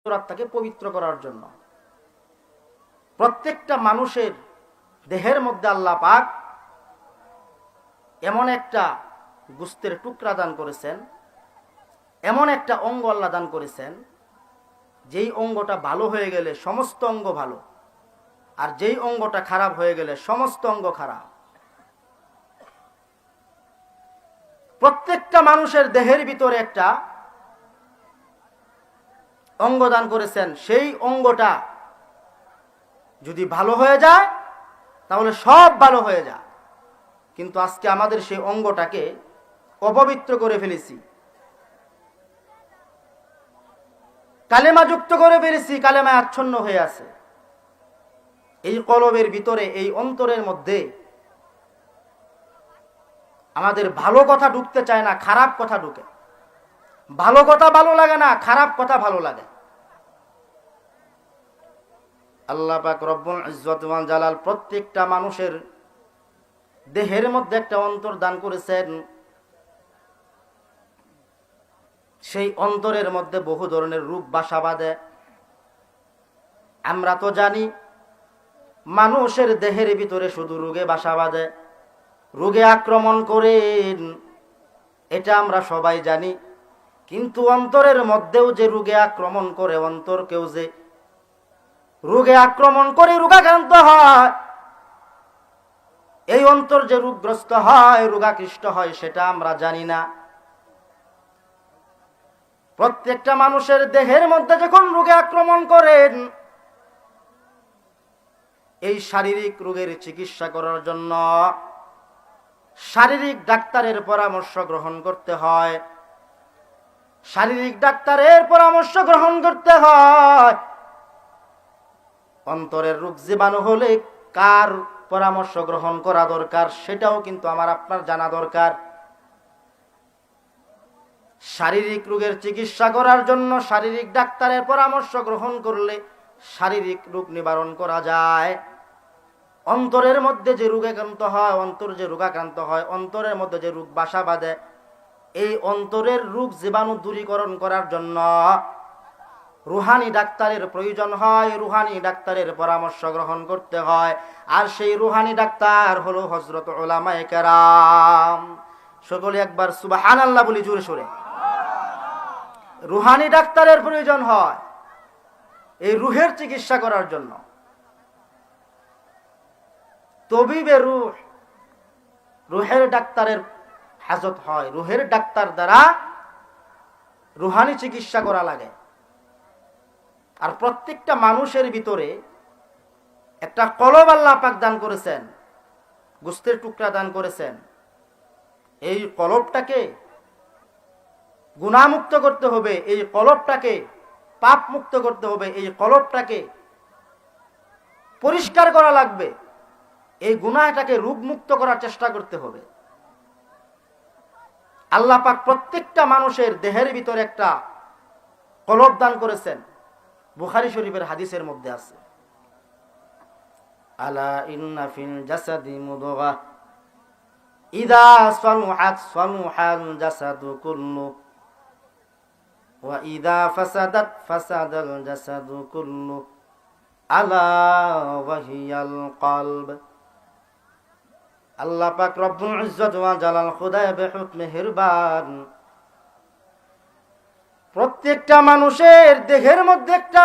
আত্মাকে পবিত্র করার জন্য। প্রত্যেকটা মানুষের দেহের মধ্যে আল্লাহ পাক এমন একটা গোস্তের টুকরা দান করেছেন, এমন একটা অঙ্গ আল্লাহ দান করেছেন, যেই অঙ্গটা ভালো হয়ে গেলে সমস্ত অঙ্গ ভালো, আর যেই অঙ্গটা খারাপ হয়ে গেলে সমস্ত অঙ্গ খারাপ। প্রত্যেকটা মানুষের দেহের ভিতরে একটা অঙ্গ দান করেছেন, সেই অঙ্গটা যদি ভালো হয়ে যায় তাহলে সব ভালো হয়ে যায়। কিন্তু আজকে আমাদের সেই অঙ্গটাকে অপবিত্র করে ফেলেছি, কালেমা যুক্ত করে ফেলেছি, কালেমায় আচ্ছন্ন হয়ে আছে। এই কলবের ভিতরে, এই অন্তরের মধ্যে আমাদের ভালো কথা ঢুকতে চায় না, খারাপ কথা ঢুকে। ভালো কথা ভালো লাগে না, খারাপ কথা ভালো লাগে। আল্লাহ পাক রব্বুল ইজ্জত ওয়াল জালাল প্রত্যেকটা মানুষের দেহের মধ্যে একটা অন্তর দান করেছেন। সেই অন্তরের মধ্যে বহু ধরনের রূপ বাসা বাঁধে। আমরা তো জানি মানুষের দেহের ভিতরে শুধু রোগে বাসা বাঁধে, রোগে আক্রমণ করেন, এটা আমরা সবাই জানি। কিন্তু অন্তরের মধ্যেও যে রোগে আক্রমণ করে, অন্তরকেও যে রোগে আক্রমণ করে রোগাক্রান্ত হয়, এই অন্তর যে রোগগ্রস্ত হয়, রোগাকৃষ্ট হয়, সেটা আমরা জানি না। প্রত্যেকটা মানুষের দেহের মধ্যে যখন রোগে আক্রমণ করেন, এই শারীরিক রোগের চিকিৎসা করার জন্য শারীরিক ডাক্তারের পরামর্শ গ্রহণ করতে হয়। শারীরিক ডাক্তারের পরামর্শ গ্রহণ করতে হয়। অন্তরের রোগ জীবাণু হলে কার পরামর্শ গ্রহণ করা দরকার, সেটাও কিন্তু আমার আপনার জানা দরকার। শারীরিক রোগের চিকিৎসা করার জন্য শারীরিক ডাক্তারের পরামর্শ গ্রহণ করলে শারীরিক রোগ নিবারণ করা যায়। অন্তরের মধ্যে যে রোগাক্রান্ত হয়, অন্তর যে রোগাক্রান্ত হয়, অন্তরের মধ্যে যে রোগ বাসা বাঁধে, এই অন্তরের রোগ জীবাণু দূরীকরণ করার জন্য রুহানি ডাক্তারের প্রয়োজন হয়। রুহানি ডাক্তারের পরামর্শ গ্রহণ করতে হয়। আর সেই রুহানি ডাক্তার হলো হযরত উলামায়ে কেরাম। সকলে একবার সুবহানাল্লাহ বলি জোরে সোরে। রুহানি ডাক্তারের প্রয়োজন হয় এই রুহের চিকিৎসা করার জন্য। তবিবে রুহ, রুহের ডাক্তারের হাজত হয়। রুহের ডাক্তার দ্বারা রুহানি চিকিৎসা করা লাগে। আর প্রত্যেকটা মানুষের ভিতরে একটা কলব আল্লাহ পাক দান করেছেন, গোস্তের টুকরা দান করেছেন। এই কলবটাকে গুনাহমুক্ত করতে হবে, এই কলবটাকে পাপ মুক্ত করতে হবে, এই কলবটাকে পরিষ্কার করা লাগবে, এই গুনাহটাকে রোগমুক্ত করার চেষ্টা করতে হবে। আল্লাহ পাক প্রত্যেকটা মানুষের দেহের ভিতরে একটা কলব দান করেছেন। বুখারী শরীফের হাদিসের মধ্যে আছে, আলা ইন্না ফিল জাসাদি মুদগাহ ইযা সালুহাত সালুহাল জাসাদু কুল্লু ওয়া ইযা ফাসাদাত ফাসাদাল জাসাদু কুল্লু আলা ওয়া হিয়াল কলব। আল্লাহ পাক রব্বুল ইজ্জত ওয়া জালাল খুদায়ে বেহুত মেহেরবান প্রত্যেকটা মানুষের দেহের মধ্যে একটা